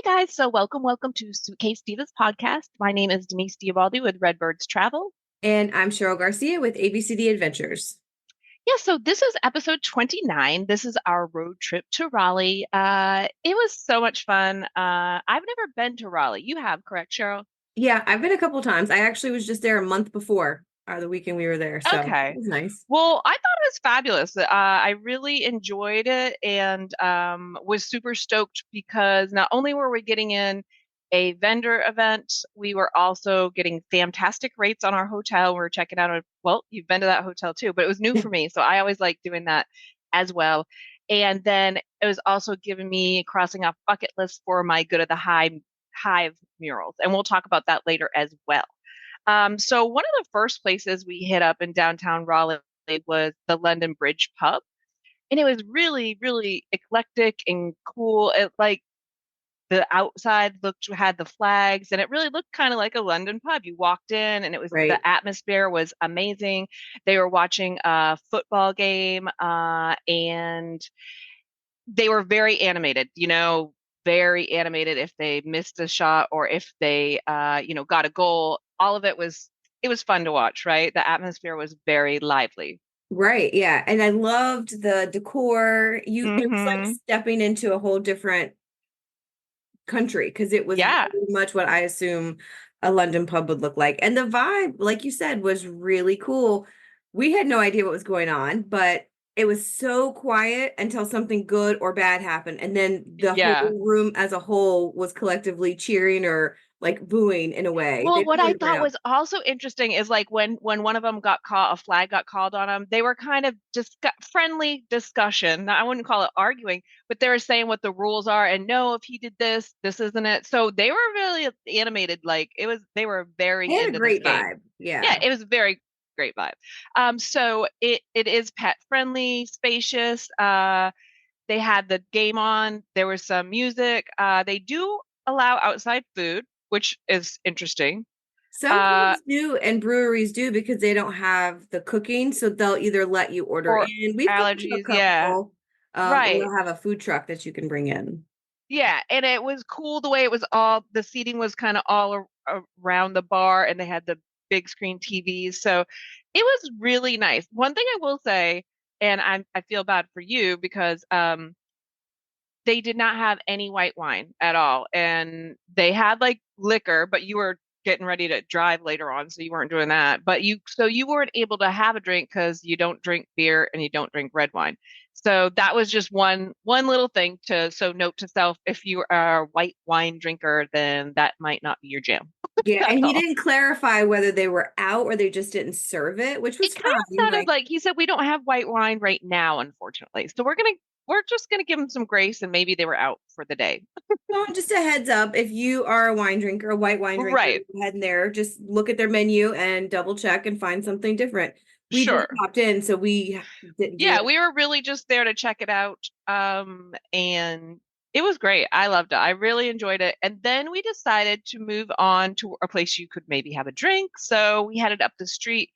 guys, so welcome to Suitcase Divas podcast. My name is Denise Diabaldi with Redbirds Travel. And I'm Cheryl Garcia with ABCD Adventures. Yeah, so this is episode 29. This is our road trip to Raleigh. It was so much fun. I've never been to Raleigh. You have, correct, Cheryl? Yeah, I've been a couple times. I actually was just there a month before the weekend we were there. So it Okay. was nice. Well, I thought it was fabulous. I really enjoyed it and was super stoked because not only were we getting in a vendor event, we were also getting fantastic rates on our hotel. We were checking out, well, you've been to that hotel too, but it was new for me. So I always like doing that as well. And then it was also giving me crossing off bucket list for my Good of the Hive murals. And we'll talk about that later as well. So one of the first places we hit up in downtown Raleigh was the London Bridge pub. And it was really, really eclectic and cool. It like the outside had the flags and it really looked kind of like a London pub. You walked in and the Right. atmosphere was amazing. They were watching a football game, and they were very animated, very animated if they missed a shot or if they got a goal. All of it was fun to watch, right? The atmosphere was very lively. Right. Yeah. And I loved the decor. It was like Hmm. stepping into a whole different country because it was Yeah. very much what I assume a London pub would look like. And the vibe, like you said, was really cool. We had no idea what was going on, but it was so quiet until something good or bad happened. And then the Yeah. whole room as a whole was collectively cheering or like booing in a way. Well, They what I really ran thought out. was also interesting is like when one of them got caught, a flag got called on them. They were kind of just friendly discussion. Now, I wouldn't call it arguing, but they were saying what the rules are and no, if he did this, this isn't it. So they were really animated. Like it was, they were They very had a into this great game. vibe. Yeah, Yeah. it was a very great vibe. So it is pet friendly, spacious. They had the game on. There was some music. They do allow outside food, which is interesting. Some Uh, pubs do and breweries do because they don't have the cooking. So they'll either let you order for in. We've gone to a allergies, yeah, couple, or right. they'll have a food truck that you can bring in. Yeah, and it was cool the way it was all the seating was kind of all around the bar and they had the big screen TVs. So it was really nice. One thing I will say, and I feel bad for you because they did not have any white wine at all. And they had like liquor, but you were getting ready to drive later on, so you weren't doing that. But you weren't able to have a drink because you don't drink beer and you don't drink red wine. So that was just one little thing so note to self, if you are a white wine drinker, then that might not be your jam Yeah, at and he all. didn't clarify whether they were out or they just didn't serve it, which It was kind of fine. sounded Like, like he said we don't have white wine right now, unfortunately. So we're just gonna give them some grace and maybe they were out for the day. well, just a heads up, if you are a wine drinker, a white wine drinker, Right. go ahead in there, just look at their menu and double check and find something different. We just Sure. popped in, so we didn't do Yeah, it. we were really just there to check it out. And it was great. I loved it. I really enjoyed it. And then we decided to move on to a place you could maybe have a drink. So we headed up the street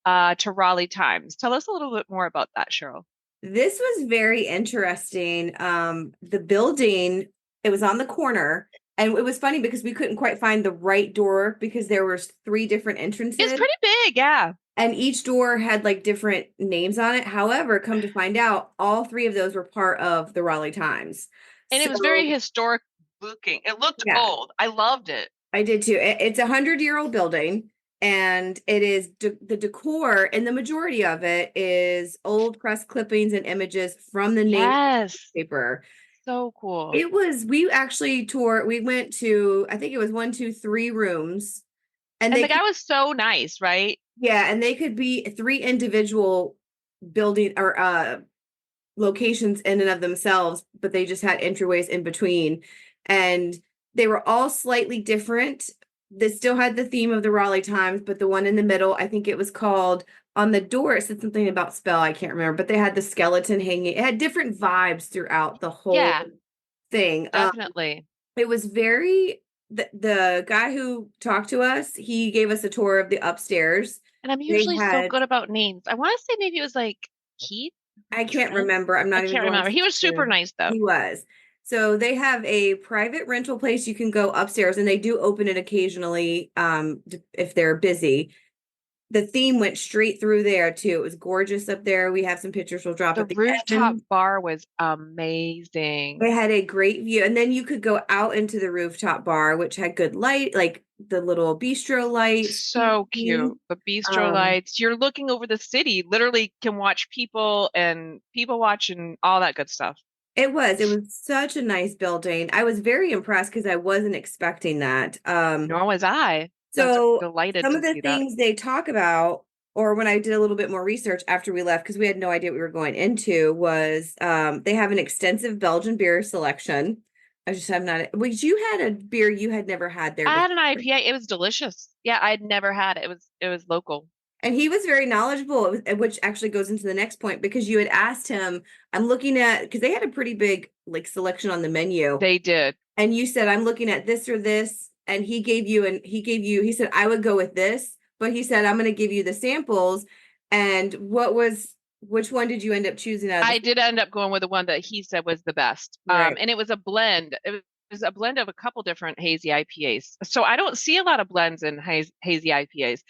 to Raleigh Times. Tell us a little bit more about that, Cheryl. This was very interesting. The building, it was on the corner, and it was funny because we couldn't quite find the right door because there were three different It's entrances, pretty big, yeah. and each door had like different names on it. However, come to find out, all three of those were part of the Raleigh Times. And it So, was very historic looking. It looked yeah, old. I loved it. I did too. It's a 100-year-old building, and it is the decor, and the majority of it is old press clippings and images from the Yes. newspaper. So cool. It was, we actually we went to, I think it was one, two, three rooms, and And they the could, guy was so nice, right? yeah, and they could be three individual building or locations in and of themselves, but they just had entryways in between. And they were all slightly different. They still had the theme of the Raleigh Times, but the one in the middle, I think it was called, on the door, it said something about spell, I can't remember, but they had the skeleton hanging. It had different vibes throughout the whole Yeah, thing. definitely. It was very, the guy who talked to us, he gave us a tour of the upstairs. And I'm They usually so had, good about names. I want to say maybe it was like Keith, I can't Trent. remember. I'm I not even can't going remember. He was super to, nice though. he was. So they have a private rental place you can go upstairs, and they do open it occasionally if they're busy. The theme went straight through there too. It was gorgeous up there. We have some pictures we'll drop The at the rooftop end. bar was They amazing. had a great view. And then you could go out into the rooftop bar, which had good light, like the little bistro lights. So cute. The bistro Um, lights. You're looking over the city, literally can watch people and people watching all that good stuff. it was such a nice building. I was very impressed because I wasn't expecting that. Nor was I. I was So delighted some to of the see that. things they talk about, or when I did a little bit more research after we left, because we had no idea what we were going into, was they have an extensive Belgian beer selection. I'm not, which you had a beer you had never had there I before. had an IPA. It was delicious. Yeah, I'd never had it. It was local. And he was very knowledgeable, which actually goes into the next point because you had asked him, I'm looking at, because they had a pretty big like selection on the menu. They did. And you said, I'm looking at this or this. And he said, I would go with this, but he said, I'm going to give you the samples. And which one did you end up choosing out of I this? did end up going with the one that he said was the best. Right. And it was a blend. It was a blend of a couple different hazy IPAs. So I don't see a lot of blends in hazy IPAs.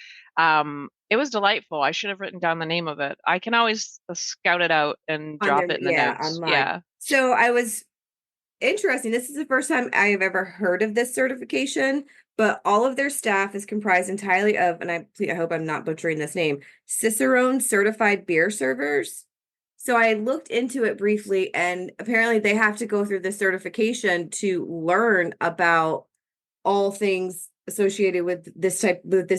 It was delightful. I should have written down the name of it. I can always scout it out and On drop their, it in the yeah, notes. online. Yeah. So I was interesting. This is the first time I have ever heard of this certification, but all of their staff is comprised entirely of, and I hope I'm not butchering this name, Cicerone certified beer servers. So I looked into it briefly, and apparently they have to go through the certification to learn about all things associated with this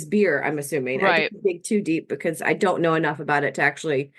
beer, I'm assuming. I Right. didn't dig too deep because I don't know enough about it to actually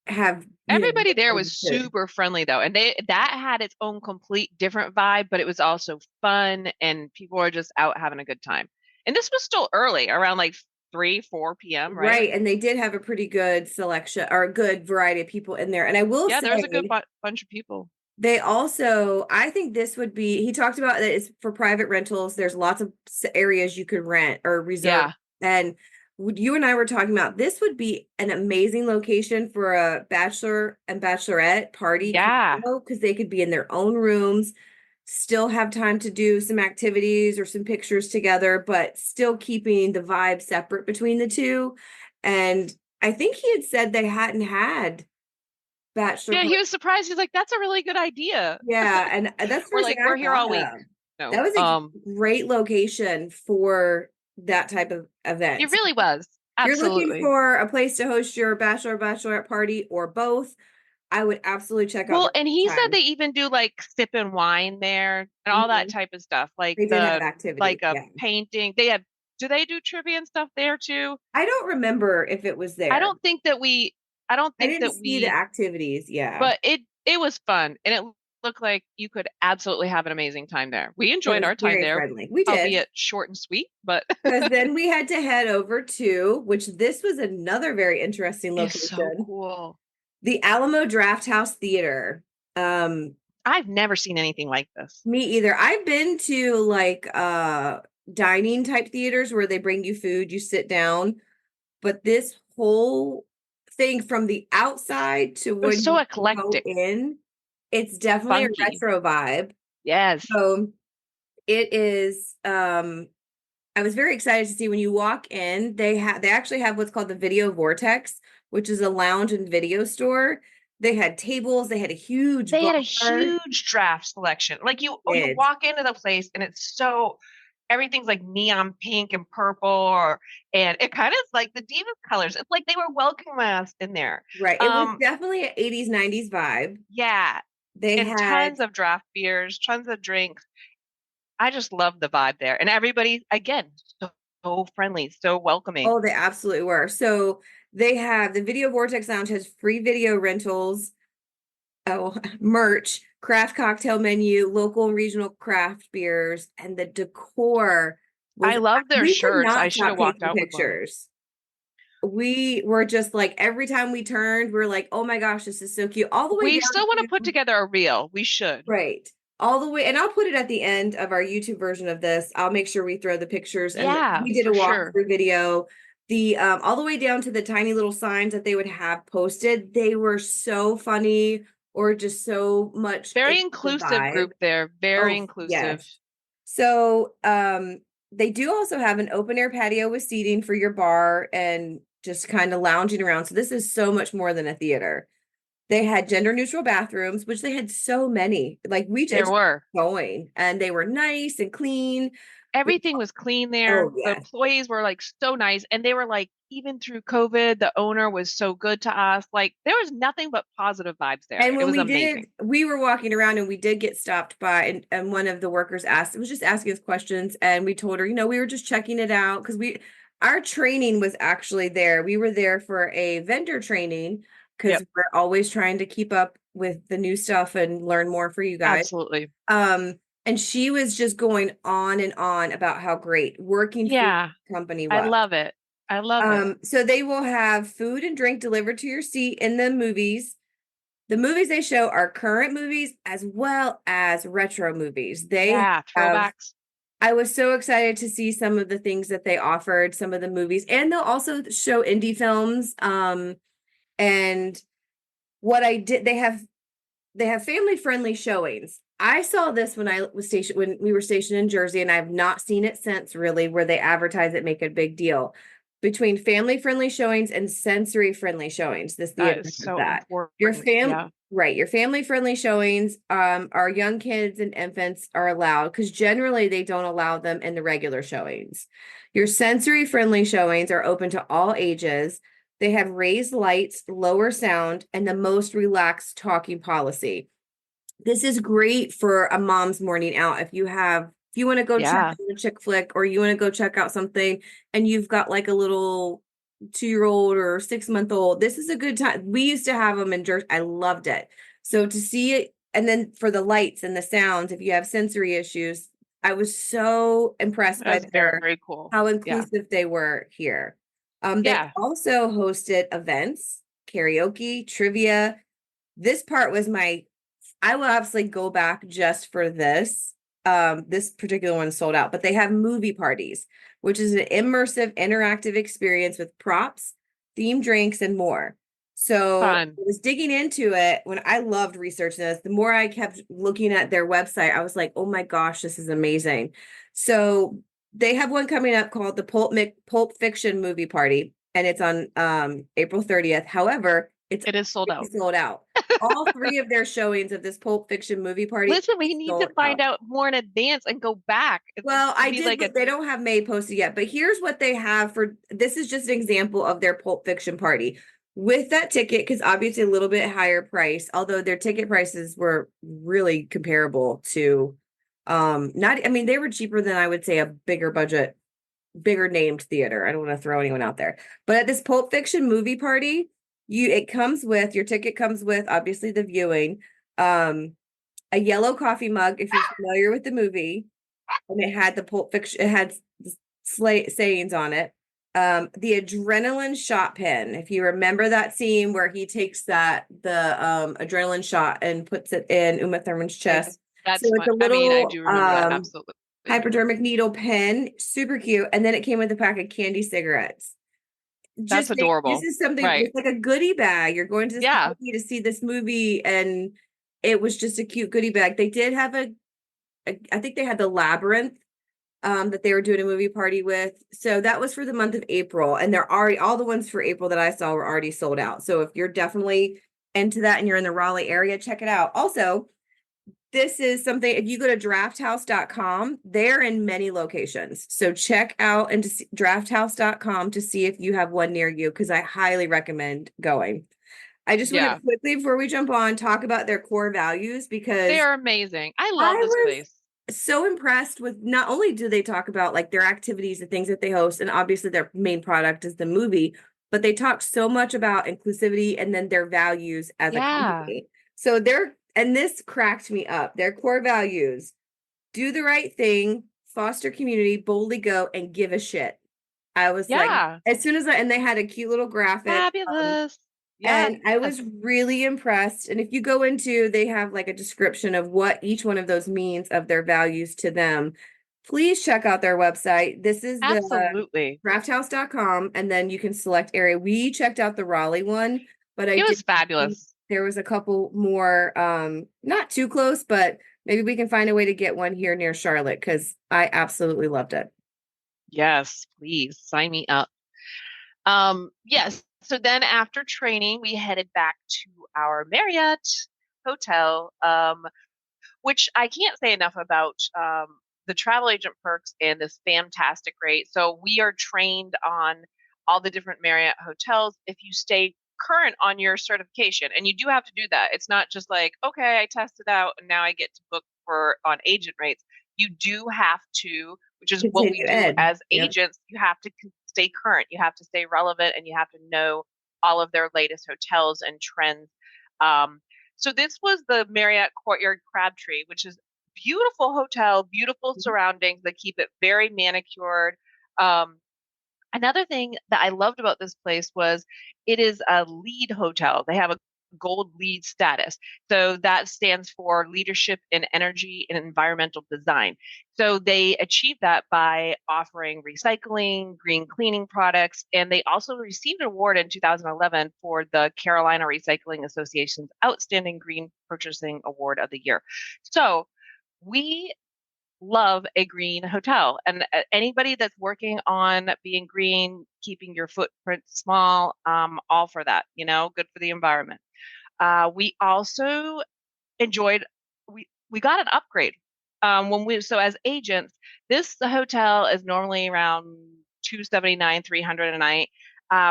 have, Everybody there was understood. super friendly though, and they that had its own complete different vibe, but it was also fun and people were just out having a good time. And this was still early, around like 3, 4 p.m., right? Right, and they did have a pretty good selection or a good variety of people in there. And I will Yeah, there was a good say bunch of people. they also, I think this would be, he talked about that it's for private rentals. There's lots of areas you could rent or reserve. Yeah. And you and I were talking about this would be an amazing location for a bachelor and bachelorette party Yeah. because they could be in their own rooms, still have time to do some activities or some pictures together, but still keeping the vibe separate between the two. And I think he had said they hadn't had bachelor Yeah, party. he was surprised. He's like, that's a really good idea. Yeah, and that's the We're first thing like, I we're here all thought week. of. No. That was a great location for that type of It event. So really was. if you're looking Absolutely. for a place to host your bachelor or bachelorette party or both, I would absolutely check out Well, the and he said time. they even do like sip and wine there and all that Mhm. type of stuff. Like They did have activities. like a Yeah. painting. They have do they do trivia and stuff there too? I don't remember if it was I there. don't think that we I don't I think didn't that see the we activities. Yeah. but it was fun and it looked like you could absolutely have an amazing time there. We It enjoyed was our time very there, friendly. We did. albeit short and sweet, but Because then we had to head over to, which this was another very interesting it's so location, cool. the Alamo Drafthouse Theatre. Um, I've never seen anything like this. Me either. I've been to like dining type theaters where they bring you food, you sit down, but this whole thing from the outside to It was when so you go eclectic, in, it's definitely a funky. retro vibe. Yes. So it is I was very excited to see when you walk in, they actually have what's called the Video Vortex, which is a lounge and video store. They had tables, they had a huge They had a bar. huge draft selection. Like you Did. walk into the place and it's so everything's like neon pink and purple and it kind of is like the diva colors. It's like they were welcoming us in there. Right. It was Um definitely an 80s, 90s vibe. yeah, They and had, tons of draft beers, tons of drinks. I just love the vibe there. And everybody again, so friendly, so welcoming. oh, they absolutely were. So they have the Video Vortex Lounge has free video rentals, oh, merch, craft cocktail menu, local and regional craft beers, and the decor was, I love their we could shirts. I not should stop have walked taking out with one. pictures. We were just like, every time we turned, we are like, oh my gosh, this is so cute. All the way We down still want to put to, together a reel. We should. right. All the way, and I'll put it at the end of our YouTube version of this. I'll make sure we throw the pictures and Yeah, we did a for sure. walkthrough video. The all the way down to the tiny little signs that they would have posted. They were so funny or just so much Very into the inclusive vibe. group there. Very Oh, inclusive. yes. So, they do also have an open air patio with seating for your bar and just kind of lounging around. So this is so much more than a theater. They had gender neutral bathrooms, which they had so many. Like we There just were. going and they were nice and clean. Everything was clean there. Oh, The yeah. employees were like so nice. And they were like, even through COVID, the owner was so good to us. Like there was nothing but positive vibes there. And It when was amazing. we were walking around and we did get stopped by, and one of the workers was just asking us questions. And we told her, we were just checking it out because our training was actually there. We were there for a vendor training because Yep, we're always trying to keep up with the new stuff and learn more for you guys. absolutely. And she was just going on and on about how great working for Yeah, the company I was. love it. I love it. So they will have food and drink delivered to your seat in the movies. The movies they show are current movies as well as retro movies. They Yeah, have, throwbacks. I was so excited to see some of the things that they offered, some of the movies, and they'll also show indie films. And what I did, they have family friendly showings. I saw this when we were stationed in Jersey, and I've not seen it since really, where they advertise it, make a big deal. Between family friendly showings and sensory friendly showings, this That theater is has so that. important. Yeah. Your family friendly showings, our young kids and infants are allowed because generally they don't allow them in the regular showings. Your sensory friendly showings are open to all ages. They have raised lights, lower sound, and the most relaxed talking policy. This is great for a mom's morning out. If you want to go check Yeah. out a chick flick or you want to go check out something and you've got like a little 2-year-old or 6-month old, this is a good time. We used to have them in Jersey. I loved it. So to see it, and then for the lights and the sounds, if you have sensory issues, I was so impressed by That's very, very cool. how Yeah. inclusive they were here. They Yeah. also hosted events, karaoke, trivia. This part was I will absolutely go back just for this. This particular one sold out, but they have movie parties, which is an immersive, interactive experience with props, themed drinks, and more. So I Fun. was digging into it when I loved researching this. The more I kept looking at their website, I was like, oh my gosh, this is amazing. So they have one coming up called the Pulp Fiction Movie Party, and it's on April 30th. However, it's It is sold out. sold out. All three of their showings of this Pulp Fiction movie party Listen, we need to sold find out. out more in advance and go back. It Well, would I be did like look, they don't have May posted yet, but here's what they have for this is just an example of their Pulp Fiction party. With that ticket, because obviously a little bit higher price, although their ticket prices were really comparable to not I mean, they were cheaper than I would say a bigger budget, bigger named theater. I don't want to throw anyone out there. But at this Pulp Fiction movie party, your ticket comes with obviously the viewing, um, a yellow coffee mug if you're familiar with the movie, and it had the Pulp Fiction, it had sayings on it. The adrenaline shot pen. If you remember that scene where he takes the adrenaline shot and puts it in Uma Thurman's chest. So that's it's fun. a I mean, I little do remember that absolutely. hypodermic needle pen, super cute. And then it came with a pack of candy cigarettes. That's Just think, this adorable. is something Right. it's like a goodie bag. You're going to this Yeah. party to see this movie, and it was just a cute goodie bag. They did have I think they had the Labyrinth that they were doing a movie party with. So that was for the month of April, and they're already all the ones for April that I saw were already sold out. So if you're definitely into that and you're in the Raleigh area, check it out. Also, this is something, if you go to drafthouse.com, they're in many locations. So check out and drafthouse.com to see if you have one near you, because I highly recommend going. I just want Yeah. to quickly, before we jump on, talk about their core values, They because are amazing. I I love this was place. so impressed with, not only do they talk about like their activities, the things that they host, and obviously their main product is the movie, but they talk so much about inclusivity and then their values as a Yeah. company. So and this cracked me up. Their core values: do the right thing, foster community, boldly go, and give a shit. I was like, Yeah. as soon as and they had a cute little graphic. Fabulous. Yeah. And I was really impressed. And if you go into, they have like a description of what each one of those means of their values to them. Please check out their website. This is the Absolutely. drafthouse.com, and then you can select area. We checked out the Raleigh one, but I It did was fabulous. there was a couple more, not too close, but maybe we can find a way to get one here near Charlotte because I absolutely loved it. Yes, please sign me up. Yes. So then after training, we headed back to our Marriott hotel, which I can't say enough about the travel agent perks and this fantastic rate. So we are trained on all the different Marriott hotels. If you stay current on your certification, and you do have to do that, it's not just like, okay, I tested out and now I get to book for on agent rates. You do have to, which is what we Continue do Ed. as Yep. agents, you have to stay current, you have to stay relevant, and you have to know all of their latest hotels and trends. Um, so this was the Marriott Courtyard Crabtree, which is beautiful hotel, beautiful surroundings. They keep it very manicured. Um, Another thing that I loved about this place was it is a LEED hotel. They have a gold LEED status. So that stands for Leadership in Energy and Environmental Design. So they achieved that by offering recycling, green cleaning products, and they also received an award in 2011 for the Carolina Recycling Association's Outstanding Green Purchasing Award of the Year. So we love a green hotel. And anybody that's working on being green, keeping your footprint small, all for that, good for the environment. We also enjoyed, we got an upgrade. So as agents, this hotel is normally around 279, 300 a night.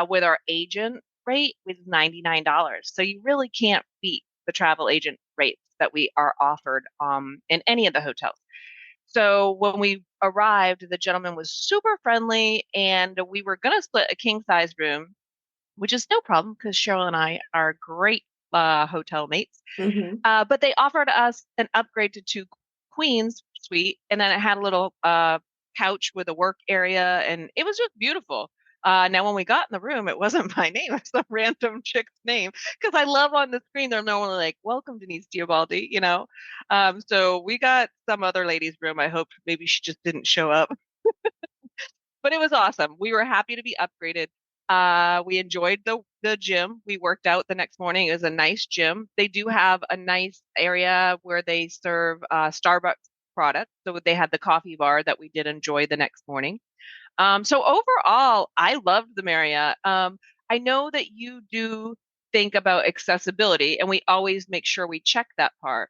With our agent rate with $99. So you really can't beat the travel agent rates that we are offered in any of the hotels. So when we arrived, the gentleman was super friendly, and we were going to split a king size room, which is no problem because Cheryl and I are great hotel mates. Hmm. But they offered us an upgrade to two queens suite, and then it had a little couch with a work area, and it was just beautiful. Now, when we got in the room, it wasn't my name; it's some random chick's name. Because I love on the screen, they're normally like, "Welcome, Denise Teobaldi." So we got some other lady's room. I hope maybe she just didn't show up, but it was awesome. We were happy to be upgraded. We enjoyed the gym. We worked out the next morning. It was a nice gym. They do have a nice area where they serve Starbucks products. So they had the coffee bar that we did enjoy the next morning. So overall, I loved the Marriott. I know that you do think about accessibility, and we always make sure we check that part.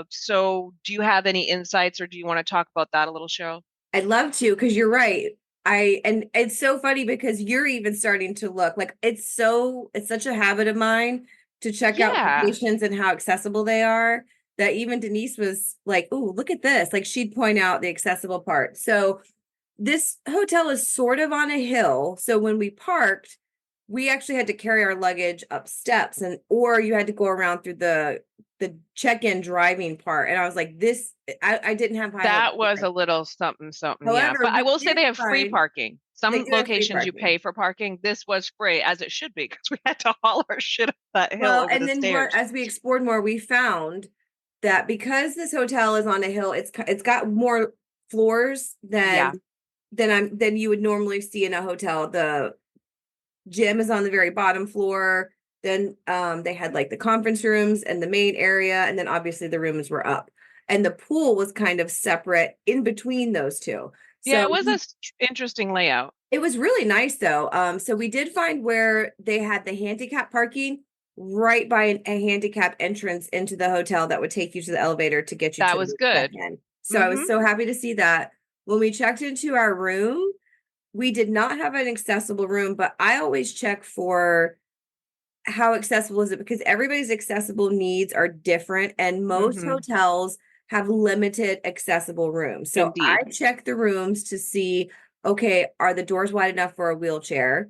So do you have any insights, or do you want to talk about that a little, Cheryl? I'd love to because you're right. And it's so funny because you're even starting to look like it's such a habit of mine to check out Yeah, locations and how accessible they are that even Denise was like, "Oh, look at this." Like she'd point out the accessible part. So this hotel is sort of on a hill. So when we parked, we actually had to carry our luggage up steps and or you had to go around through the check-in driving part. And I was like, this I didn't have high hopes that was a here. little something, something. Yeah, However, but I we will say did they have free find parking. they Some do have free locations you parking. pay for parking. This was free, as it should be, because we had to haul our shit up that hill Well, over and the then what stairs. as we explored more, we found that because this hotel is on a hill, it's got more floors Yeah, than you would normally see in a hotel. The gym is on the very bottom floor. Then they had like the conference rooms and the main area, and then obviously the rooms were up. And the pool was kind of separate in between those two. yeah, So it was a interesting layout. it was really nice though. So we did find where they had the handicap parking right by a handicap entrance into the hotel that would take you to the elevator to get you That to was the good. check-in. So I Hmm. was so happy to see that. When we checked into our room, we did not have an accessible room, but I always check for how accessible is it because everybody's accessible needs are different and most Hmm. hotels have limited accessible rooms. So Indeed. I check the rooms to see, okay, are the doors wide enough for a wheelchair?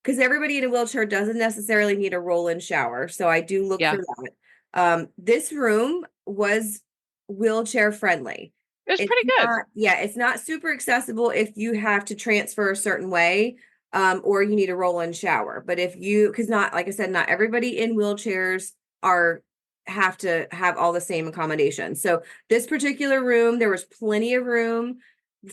Because everybody in a wheelchair doesn't necessarily need a roll-in shower. So I do look for Yeah, that. This room was wheelchair friendly. it was It's pretty good. not, yeah, it's not super accessible if you have to transfer a certain way, or you need a roll-in shower. But if you, because not, like I said, not everybody in wheelchairs are have to have all the same accommodations. So this particular room, there was plenty of room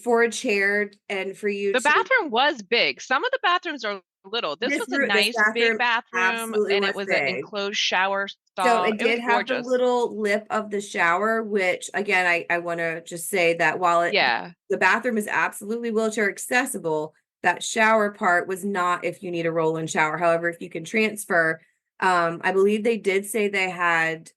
for a chair and for you The to, bathroom was big. Some of the bathrooms are little. This was a this nice big bathroom bathroom, absolutely and it was was an big. enclosed shower So stall. it It was did have the gorgeous. little lip of the shower, which again, I want to just say that while Yeah. the bathroom is absolutely wheelchair accessible, that shower part was not if you need a roll-in shower. However, if you can transfer, I believe they did say they had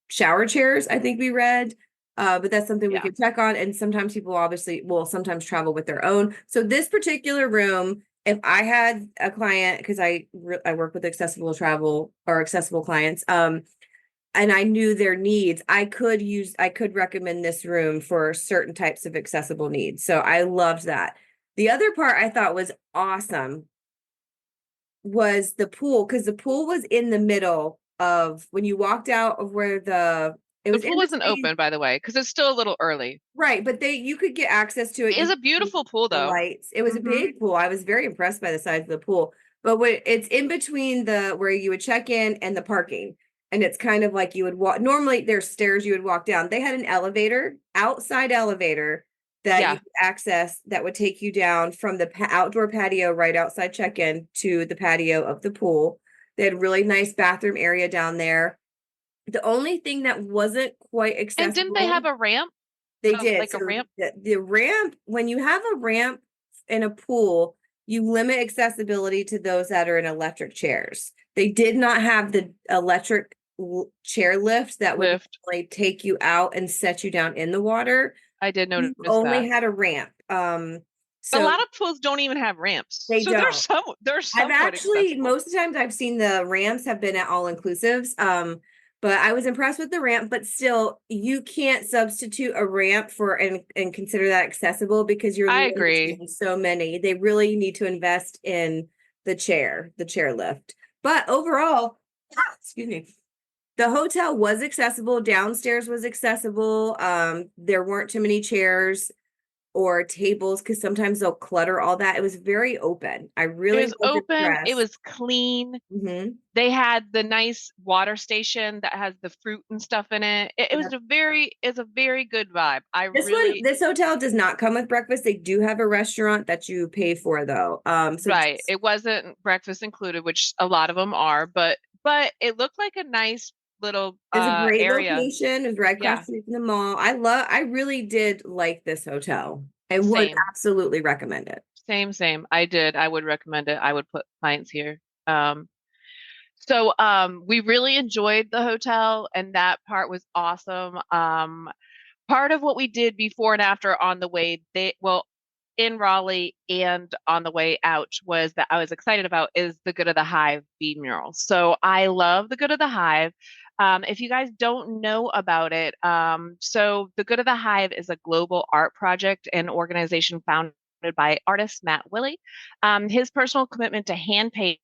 shower chairs, I think we read. But that's something we Yeah. could check on. And sometimes people obviously will sometimes travel with their own. So this particular room, if I had a client, because I work with accessible travel or accessible clients, and I knew their needs, I could recommend this room for certain types of accessible needs. So I loved that. The other part I thought was awesome was the pool, because the pool was in the middle of when you walked out of where it The was pool in wasn't between. open, by the way, because it's still a little early. Right, but you could get access to it. It You is a could see beautiful pool, the though. lights. It was a Hmm. big pool. I was very impressed by the size of the pool. But it's in between the where you would check in and the parking. And it's kind of like you would walk. Normally there's stairs you would walk down. They had an elevator, outside elevator that you Yeah, could access that would take you down from the outdoor patio right outside check-in to the patio of the pool. They had really nice bathroom area down there. The only thing that wasn't quite and didn't they have accessible, a ramp? they did. Like a So ramp? the ramp, when you have a ramp in a pool, you limit accessibility to those that are in electric chairs. They did not have the electric chair lift that would Lift. like take you out and set you down in the water. I did You notice only that. had a ramp. A So lot of pools don't even have ramps, they so don't. they're I've somewhat actually accessible. most of the times I've seen the ramps have been at all inclusives. But I was impressed with the ramp, but still you can't substitute a ramp for and consider that accessible because you're I agree. limiting so many. They really need to invest in the chair lift. But overall, excuse me, the hotel was accessible, downstairs was accessible. There weren't too many chairs or tables because sometimes they'll clutter all that. It was very open. I It really was was open, it impressed. was clean. Hmm. They had the nice water station that has the fruit and stuff in it. It Yeah. was it's a very good vibe. I really, This hotel does not come with breakfast. They do have a restaurant that you pay for though. So right. just It wasn't breakfast included, which a lot of them are, but it looked like a nice little it's a great area. location. It was right across Yeah, the street from the mall. I really did like this hotel and would same. absolutely recommend it. Same. I did. I would recommend it. I would put clients here. So we really enjoyed the hotel and that part was awesome. Part of what we did before and after on the way in Raleigh and on the way out was that I was excited about is the Good of the Hive bead mural. So I love the Good of the Hive. If you guys don't know about it, so the Good of the Hive is a global art project and organization founded by artist Matt Willey. His personal commitment to hand paint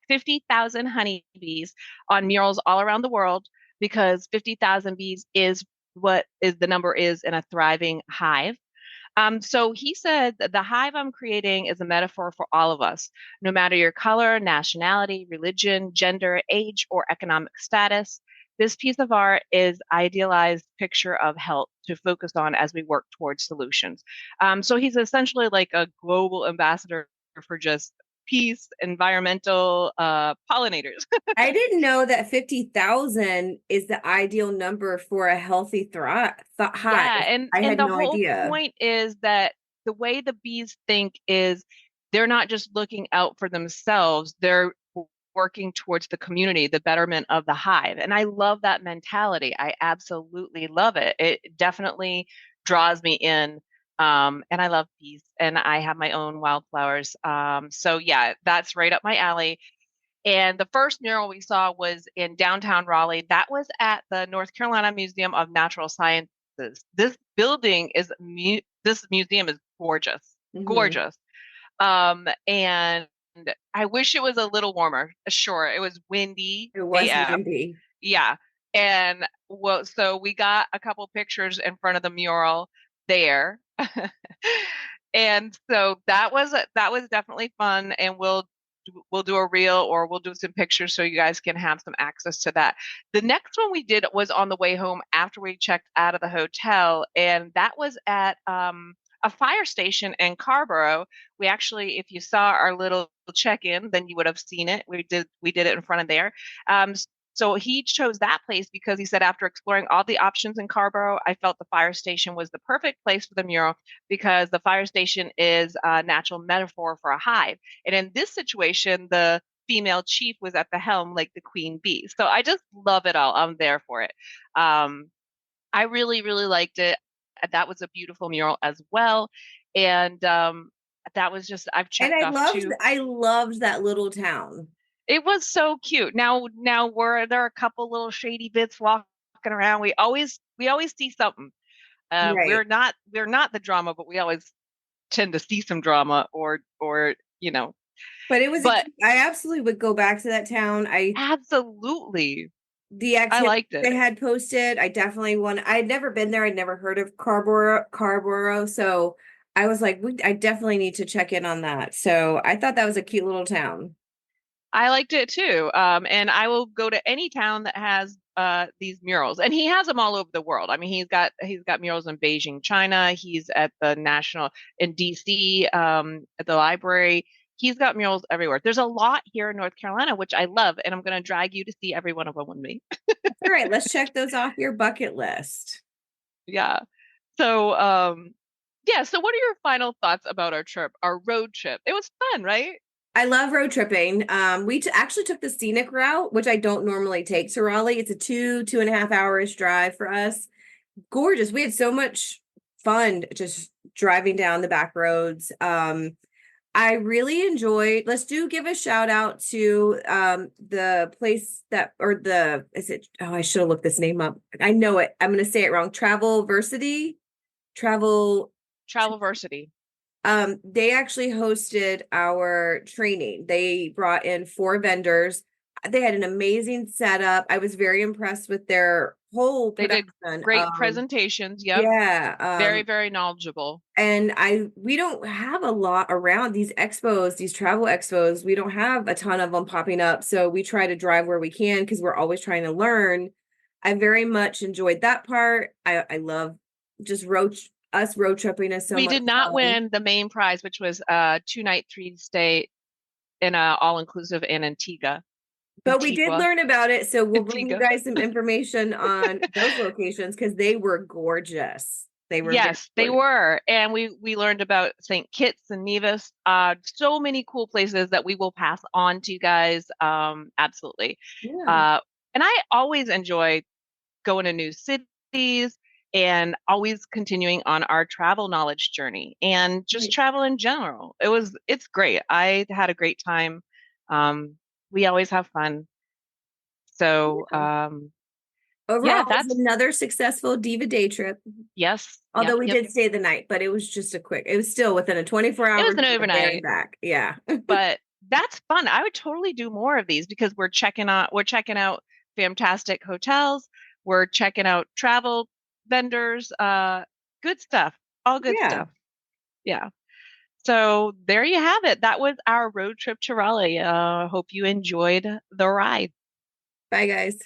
50,000 honeybees on murals all around the world because 50,000 bees is what is the number is in a thriving hive. So he said that the hive I'm creating is a metaphor for all of us, no matter your color, nationality, religion, gender, age, or economic status. This piece of art is idealized picture of health to focus on as we work towards solutions. So he's essentially like a global ambassador for just peace, environmental pollinators. I didn't know that 50,000 is the ideal number for a healthy hive. Yeah, I and had the no whole idea. point is that the way the bees think is they're not just looking out for themselves, they're working towards the community, the betterment of the hive. And I love that mentality. I absolutely love it. It definitely draws me in. And I love bees and I have my own wildflowers. So yeah, that's right up my alley. And the first mural we saw was in downtown Raleigh. That was at the North Carolina Museum of Natural Sciences. This museum is gorgeous, Hmm. gorgeous. And I wish it was a little warmer. Sure, it was windy It was AF. windy. Yeah. And well, so we got a couple pictures in front of the mural there. And so that was definitely fun and we'll do a reel or we'll do some pictures so you guys can have some access to that. The next one we did was on the way home after we checked out of the hotel and that was at a fire station in Carborough. We actually, if you saw our little check-in, then you would have seen it. We did it in front of there. Um, so he chose that place because he said after exploring all the options in Carborough, I felt the fire station was the perfect place for the mural because the fire station is a natural metaphor for a hive. And in this situation, the female chief was at the helm like the queen bee. So I just love it all. I'm there for it. Um, I really, really liked it. That was a beautiful mural as well. And that was just, I've And checked off two. I loved that little town. It was so cute. Now were there a couple little shady bits walking around? We always see something. Right. We're not the drama, but we always tend to see some drama or But it was but I absolutely would go back to that town. absolutely. The I activities liked they it. had posted, I definitely want. I'd never been there. I'd never heard of Carborough. So I was like, I definitely need to check in on that. So I thought that was a cute little town. I liked it too. And I will go to any town that has these murals. And he has them all over the world. I mean, he's got murals in Beijing, China. He's at the National in DC, at the library. He's got murals everywhere. There's a lot here in North Carolina, which I love, and I'm going to drag you to see every one of them with me. All right, let's check those off your bucket list. Yeah. So, yeah. So, what are your final thoughts about our trip, our road trip? It was fun, right? I love road tripping. We actually took the scenic route, which I don't normally take to Raleigh. It's a 2.5 hours drive for us. Gorgeous. We had so much fun just driving down the back roads. I really enjoyed. Let's give a shout out to the place that or the is it oh I should have looked this name up. I know it. I'm gonna say it wrong. Travel Versity. Travel Travelversity. they actually hosted our training. They brought in 4 vendors. They had an amazing setup. I was very impressed with their whole They did production. great presentations. Yep. Yeah. Very, very knowledgeable. And we don't have a lot around these expos, these travel expos. We don't have a ton of them popping up. So we try to drive where we can because we're always trying to learn. I very much enjoyed that part. I love just road tripping is so We much did not fun. win the main prize, which was 2 night, 3 stay in a all-inclusive in But we did learn about it. So we'll bring you Antigua. guys some information on those locations because they were gorgeous. They were very Yes, they gorgeous. were. And we learned about St. Kitts and Nevis. So many cool places that we will pass on to you guys. Absolutely. Yeah. Uh, and I always enjoy going to new cities and always continuing on our travel knowledge journey and just Right. travel in general. It's great. I had a great time. We always have fun. So, Yeah. yeah, Overall, it was that's another successful Diva day trip. yes. Although Yep. we Yep. did stay the night, but it was just it was still within a 24 It hour was an drive there and overnight, back. Yeah. but that's fun. I would totally do more of these because we're checking out fantastic hotels. We're checking out travel vendors, good stuff, all good Yeah. stuff. Yeah. So there you have it. That was our road trip to Raleigh. Hope you enjoyed the ride. Bye, guys.